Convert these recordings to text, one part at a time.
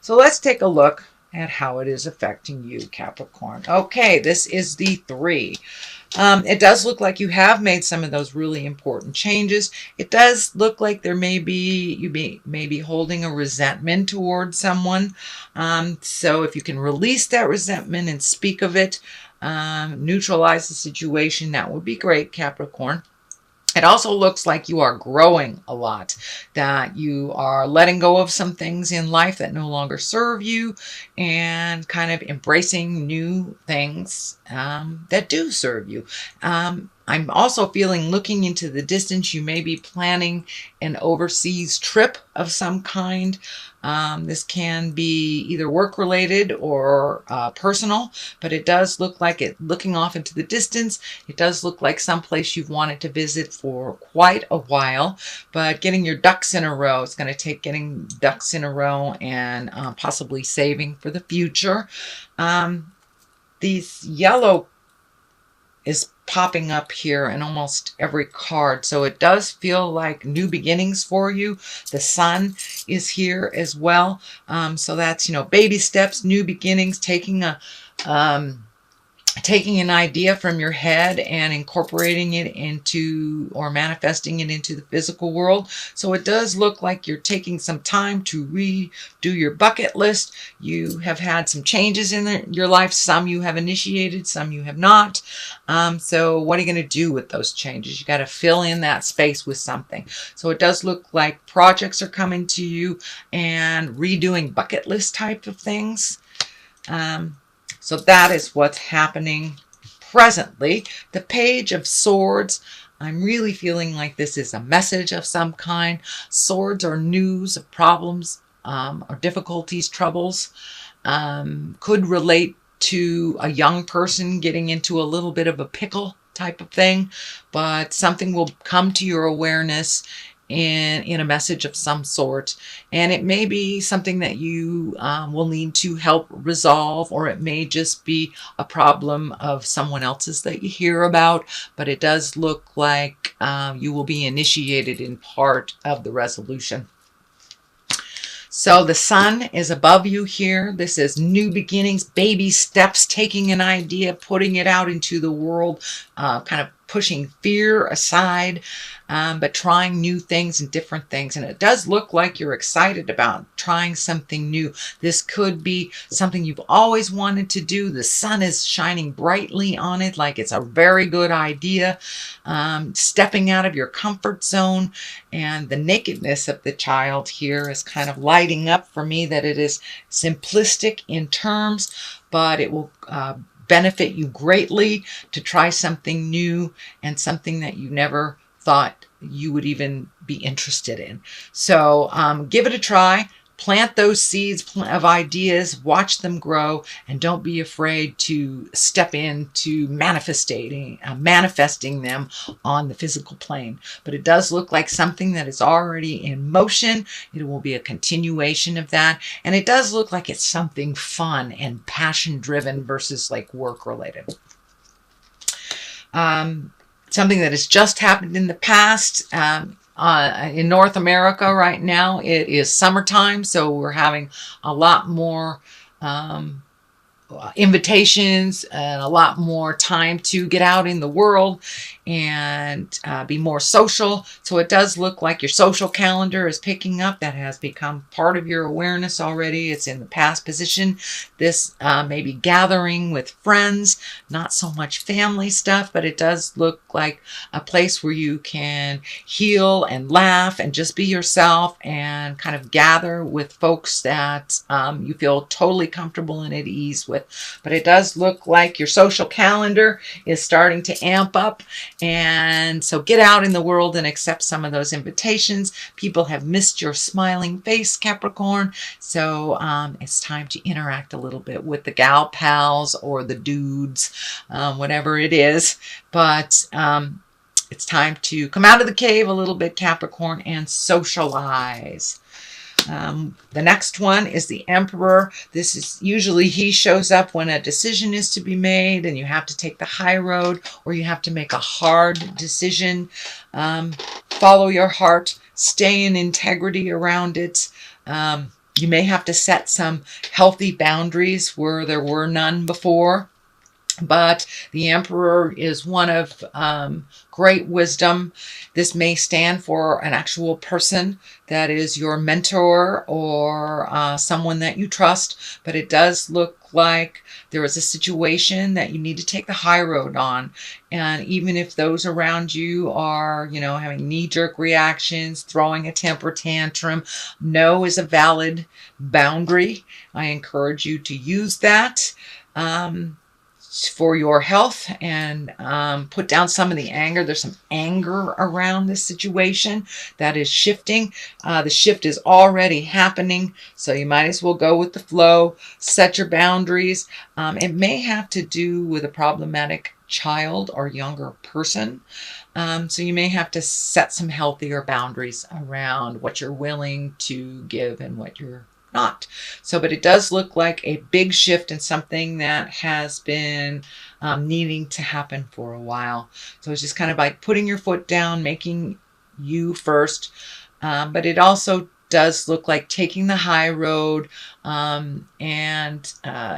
So let's take a look at how it is affecting you, Capricorn. Okay, this is the 3. It does look like you have made some of those really important changes. It does look like there may be, may be holding a resentment towards someone. So if you can release that resentment and speak of it, neutralize the situation, that would be great, Capricorn. It also looks like you are growing a lot, that you are letting go of some things in life that no longer serve you and kind of embracing new things that do serve you. I'm also feeling, looking into the distance, you may be planning an overseas trip of some kind. This can be either work related or personal, but it does look like it, looking off into the distance, it does look like someplace you've wanted to visit for quite a while, but getting your ducks in a row. It's going to take getting ducks in a row and possibly saving for the future. These yellow is popping up here in almost every card. So it does feel like new beginnings for you. The sun is here as well. So that's, baby steps, new beginnings, taking an idea from your head and incorporating it into, or manifesting it into the physical world. So it does look like you're taking some time to redo your bucket list. You have had some changes in your life. Some you have initiated, some you have not. So what are you going to do with those changes? You got to fill in that space with something. So it does look like projects are coming to you and redoing bucket list type of things. So that is what's happening presently. The Page of Swords, I'm really feeling like this is a message of some kind. Swords are news of problems or difficulties, troubles. Could relate to a young person getting into a little bit of a pickle type of thing, but something will come to your awareness in a message of some sort, and it may be something that you will need to help resolve, or it may just be a problem of someone else's that you hear about, but it does look like you will be initiated in part of the resolution. So the sun is above you here. This is new beginnings, baby steps, taking an idea, putting it out into the world, kind of pushing fear aside, but trying new things and different things. And it does look like you're excited about trying something new. This could be something you've always wanted to do. The sun is shining brightly on it, like it's a very good idea. Stepping out of your comfort zone, and the nakedness of the child here is kind of lighting up for me, that it is simplistic in terms, but it will benefit you greatly to try something new and something that you never thought you would even be interested in. So give it a try. Plant those seeds of ideas, watch them grow, and don't be afraid to step into manifesting them on the physical plane. But it does look like something that is already in motion. It will be a continuation of that. And it does look like it's something fun and passion-driven versus like work-related. Something that has just happened in the past. In North America right now, it is summertime, so we're having a lot more invitations and a lot more time to get out in the world and be more social. So it does look like your social calendar is picking up. That has become part of your awareness already. It's in the past position. This may be gathering with friends, not so much family stuff, but it does look like a place where you can heal and laugh and just be yourself and kind of gather with folks that you feel totally comfortable and at ease with. But it does look like your social calendar is starting to amp up. And so get out in the world and accept some of those invitations. People have missed your smiling face, Capricorn. So it's time to interact a little bit with the gal pals or the dudes, whatever it is. But it's time to come out of the cave a little bit, Capricorn, and socialize. The next one is the Emperor. This is usually, he shows up when a decision is to be made and you have to take the high road, or you have to make a hard decision. Follow your heart, stay in integrity around it. You may have to set some healthy boundaries where there were none before. But the Emperor is one of great wisdom. This may stand for an actual person that is your mentor or someone that you trust, but it does look like there is a situation that you need to take the high road on. And even if those around you are, having knee-jerk reactions, throwing a temper tantrum, no is a valid boundary. I encourage you to use that. For your health, and put down some of the anger. There's some anger around this situation that is shifting. The shift is already happening, so you might as well go with the flow. Set your boundaries. It may have to do with a problematic child or younger person. So you may have to set some healthier boundaries around what you're willing to give and what you're not. So, but it does look like a big shift in something that has been needing to happen for a while. So it's just kind of like putting your foot down, making you first. But it also does look like taking the high road, and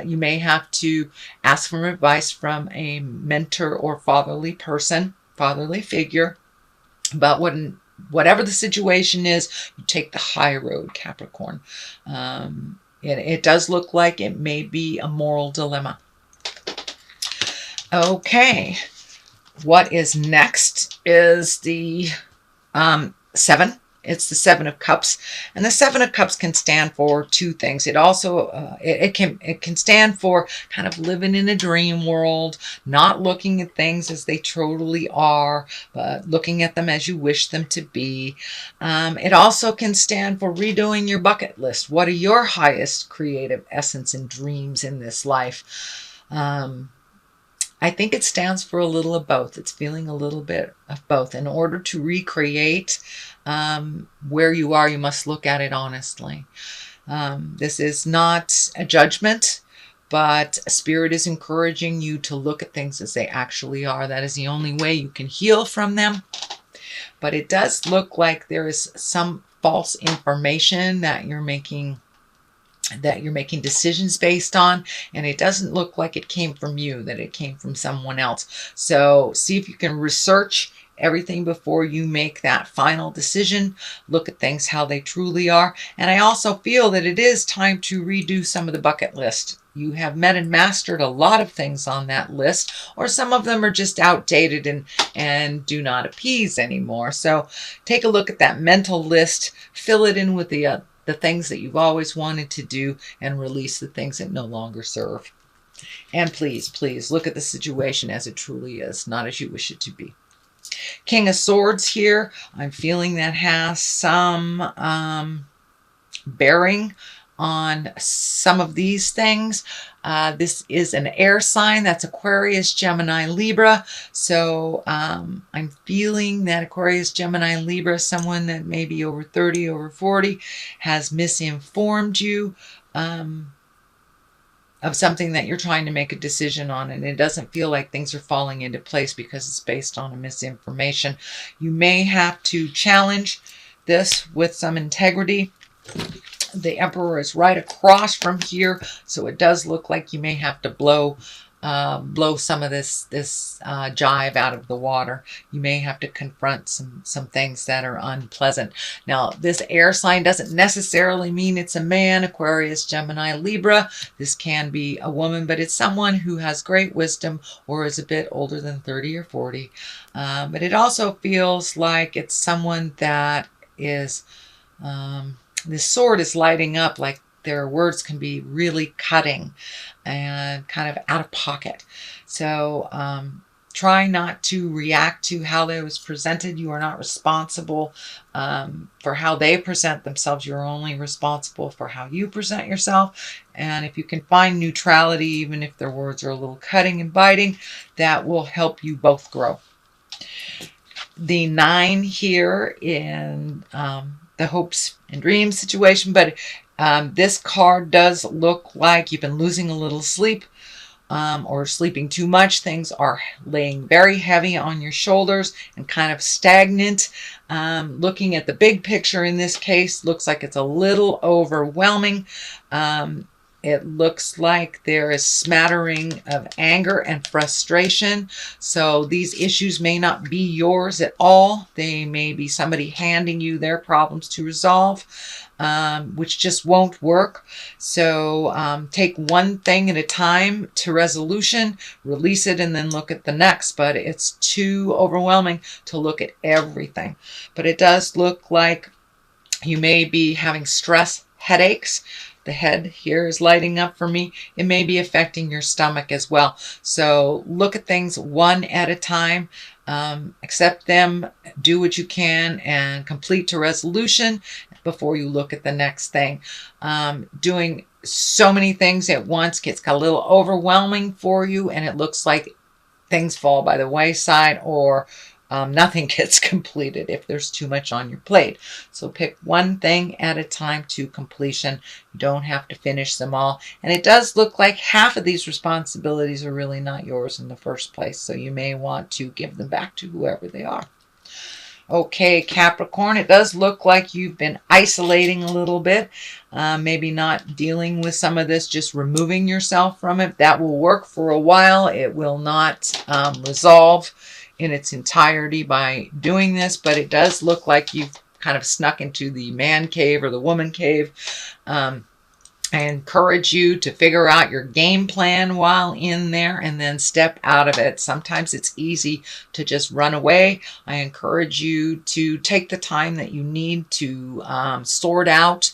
you may have to ask for advice from a mentor or fatherly figure. But whatever the situation is, you take the high road, Capricorn. It does look like it may be a moral dilemma. Okay, what is next is the 7. It's the 7 of Cups, and the 7 of Cups can stand for two things. It also it can stand for kind of living in a dream world, not looking at things as they totally are, but looking at them as you wish them to be. It also can stand for redoing your bucket list. What are your highest creative essence and dreams in this life? I think it stands for a little of both. It's feeling a little bit of both. In order to recreate where you are, you must look at it honestly. This is not a judgment, but Spirit is encouraging you to look at things as they actually are. That is the only way you can heal from them. But it does look like there is some false information that you're making decisions based on, and it doesn't look like it came from you, that it came from someone else. So see if you can research everything before you make that final decision. Look at things how they truly are. And I also feel that it is time to redo some of the bucket list. You have met and mastered a lot of things on that list, or some of them are just outdated and do not appease anymore. So take a look at that mental list, fill it in with the things that you've always wanted to do, and release the things that no longer serve. And please, please look at the situation as it truly is, not as you wish it to be. King of Swords here. I'm feeling that has some bearing on some of these things. This is an air sign. That's Aquarius, Gemini, Libra. So I'm feeling that Aquarius, Gemini, Libra, someone that may be over 30, over 40, has misinformed you of something that you're trying to make a decision on, and it doesn't feel like things are falling into place because it's based on a misinformation. You may have to challenge this with some integrity. The Emperor is right across from here, so it does look like you may have to blow some of this jive out of the water. You may have to confront some things that are unpleasant. Now, this air sign doesn't necessarily mean it's a man, Aquarius, Gemini, Libra. This can be a woman, but it's someone who has great wisdom or is a bit older than 30 or 40. But it also feels like it's someone that is, this sword is lighting up, like their words can be really cutting and kind of out of pocket. So try not to react to how they was presented. You are not responsible for how they present themselves. You're only responsible for how you present yourself. And if you can find neutrality, even if their words are a little cutting and biting, that will help you both grow. The 9 here in the hopes and dreams situation, but this card does look like you've been losing a little sleep or sleeping too much. Things are laying very heavy on your shoulders and kind of stagnant. Looking at the big picture in this case, looks like it's a little overwhelming. It looks like there is smattering of anger and frustration. So these issues may not be yours at all. They may be somebody handing you their problems to resolve, which just won't work. So take one thing at a time to resolution, release it, and then look at the next. But it's too overwhelming to look at everything. But it does look like you may be having stress, headaches. The head here is lighting up for me. It may be affecting your stomach as well. So look at things one at a time. Accept them, do what you can, and complete to resolution before you look at the next thing. Doing so many things at once gets a little overwhelming for you, and it looks like things fall by the wayside, or nothing gets completed if there's too much on your plate. So pick one thing at a time to completion. You don't have to finish them all. And it does look like half of these responsibilities are really not yours in the first place. So you may want to give them back to whoever they are. Okay, Capricorn, it does look like you've been isolating a little bit. Maybe not dealing with some of this, just removing yourself from it. That will work for a while. It will not resolve in its entirety by doing this, but it does look like you've kind of snuck into the man cave or the woman cave. I encourage you to figure out your game plan while in there and then step out of it. Sometimes it's easy to just run away. I encourage you to take the time that you need to sort out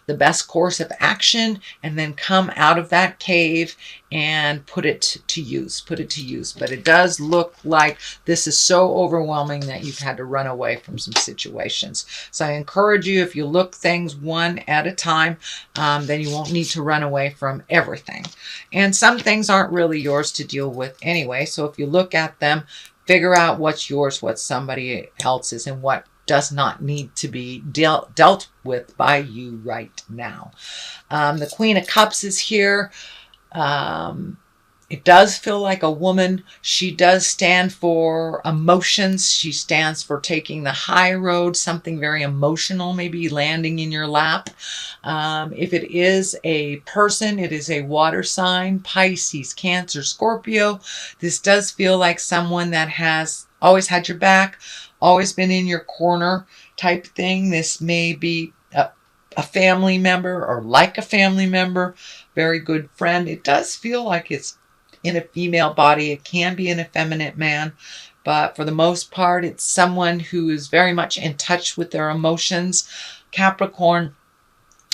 the best course of action, and then come out of that cave and put it to use. But it does look like this is so overwhelming that you've had to run away from some situations. So I encourage you, if you look things one at a time, then you won't need to run away from everything. And some things aren't really yours to deal with anyway. So if you look at them, figure out what's yours, what's somebody else's, and what does not need to be dealt with by you right now. The Queen of Cups is here. It does feel like a woman. She does stand for emotions. She stands for taking the high road, something very emotional, maybe landing in your lap. If it is a person, it is a water sign, Pisces, Cancer, Scorpio. This does feel like someone that has always had your back, always been in your corner type thing. This may be a family member, or like a family member, very good friend. It does feel like it's in a female body. It can be an effeminate man, but for the most part, it's someone who is very much in touch with their emotions. Capricorn,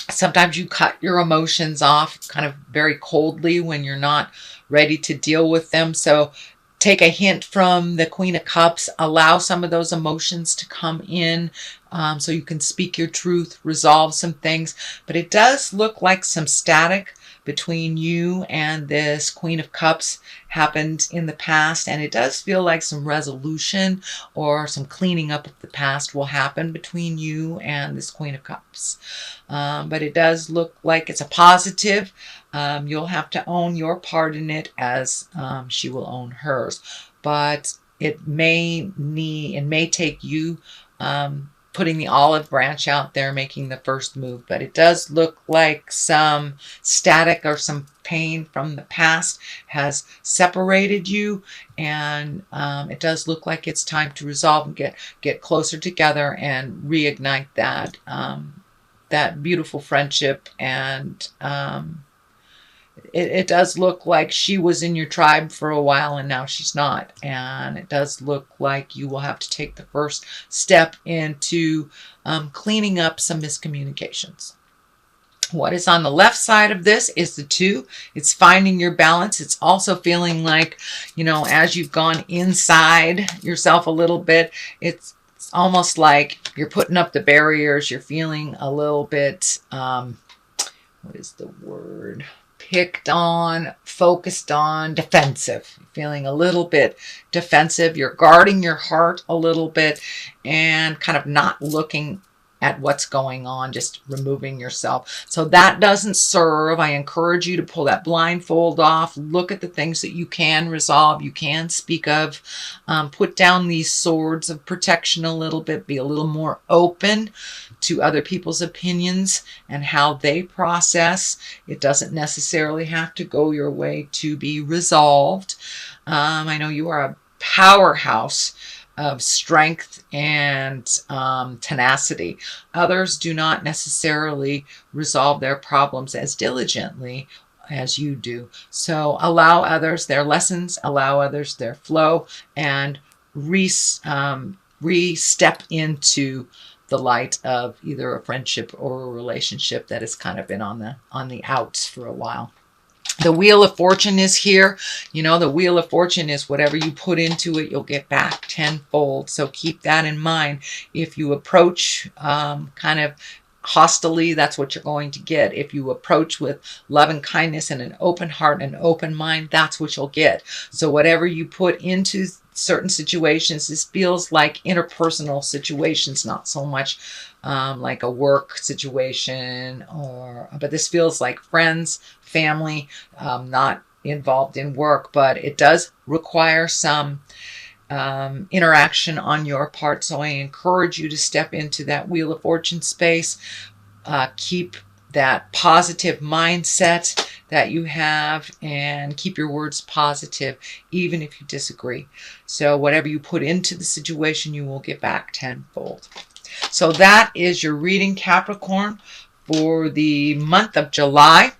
sometimes you cut your emotions off kind of very coldly when you're not ready to deal with them. So take a hint from the Queen of Cups. Allow some of those emotions to come in so you can speak your truth, resolve some things. But it does look like some static between you and this Queen of Cups happened in the past. And it does feel like some resolution or some cleaning up of the past will happen between you and this Queen of Cups. But it does look like it's a positive. You'll have to own your part in it as she will own hers. But it may take you putting the olive branch out there, making the first move. But it does look like some static or some pain from the past has separated you. And it does look like it's time to resolve and get closer together and reignite that beautiful friendship. And it does look like she was in your tribe for a while and now she's not. And it does look like you will have to take the first step into cleaning up some miscommunications. What is on the left side of this is the 2. It's finding your balance. It's also feeling like, as you've gone inside yourself a little bit, it's almost like you're putting up the barriers. You're feeling a little bit, what is the word? Picked on, focused on, defensive. Feeling a little bit defensive. You're guarding your heart a little bit and kind of not looking at what's going on, just removing yourself. So that doesn't serve. I encourage you to pull that blindfold off. Look at the things that you can resolve, you can speak of. Put down these swords of protection a little bit. Be a little more open to other people's opinions and how they process. It doesn't necessarily have to go your way to be resolved. I know you are a powerhouse of strength and tenacity. Others do not necessarily resolve their problems as diligently as you do. So allow others their lessons, allow others their flow, and re-step into the light of either a friendship or a relationship that has kind of been on the outs for a while. The Wheel of Fortune is here. You know, the Wheel of Fortune is whatever you put into it, you'll get back tenfold. So keep that in mind. If you approach kind of hostilely, that's what you're going to get. If you approach with love and kindness and an open heart and an open mind, that's what you'll get. So whatever you put into certain situations, this feels like interpersonal situations, not so much like a work situation, but this feels like friends, family, not involved in work, but it does require some interaction on your part. So I encourage you to step into that Wheel of Fortune space. Keep that positive mindset that you have and keep your words positive, even if you disagree. So whatever you put into the situation, you will get back tenfold. So that is your reading, Capricorn, for the month of July.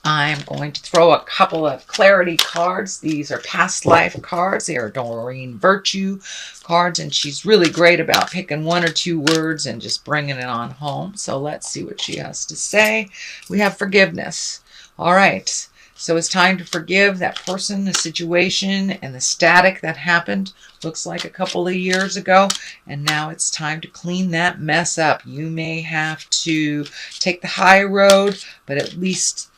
I'm going to throw a couple of clarity cards. These are past life cards. They are Doreen Virtue cards, and she's really great about picking one or two words and just bringing it on home. So let's see what she has to say. We have forgiveness. All right. So it's time to forgive that person, the situation, and the static that happened. Looks like a couple of years ago. And now it's time to clean that mess up. You may have to take the high road, but at least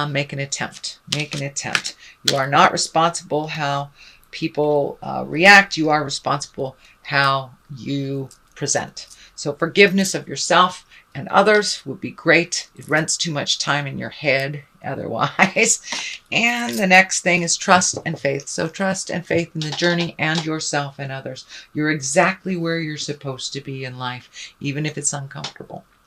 make an attempt. Make an attempt. You are not responsible how people react. You are responsible how you present. So forgiveness of yourself and others would be great. It rents too much time in your head otherwise. And the next thing is trust and faith. So trust and faith in the journey and yourself and others. You're exactly where you're supposed to be in life, even if it's uncomfortable.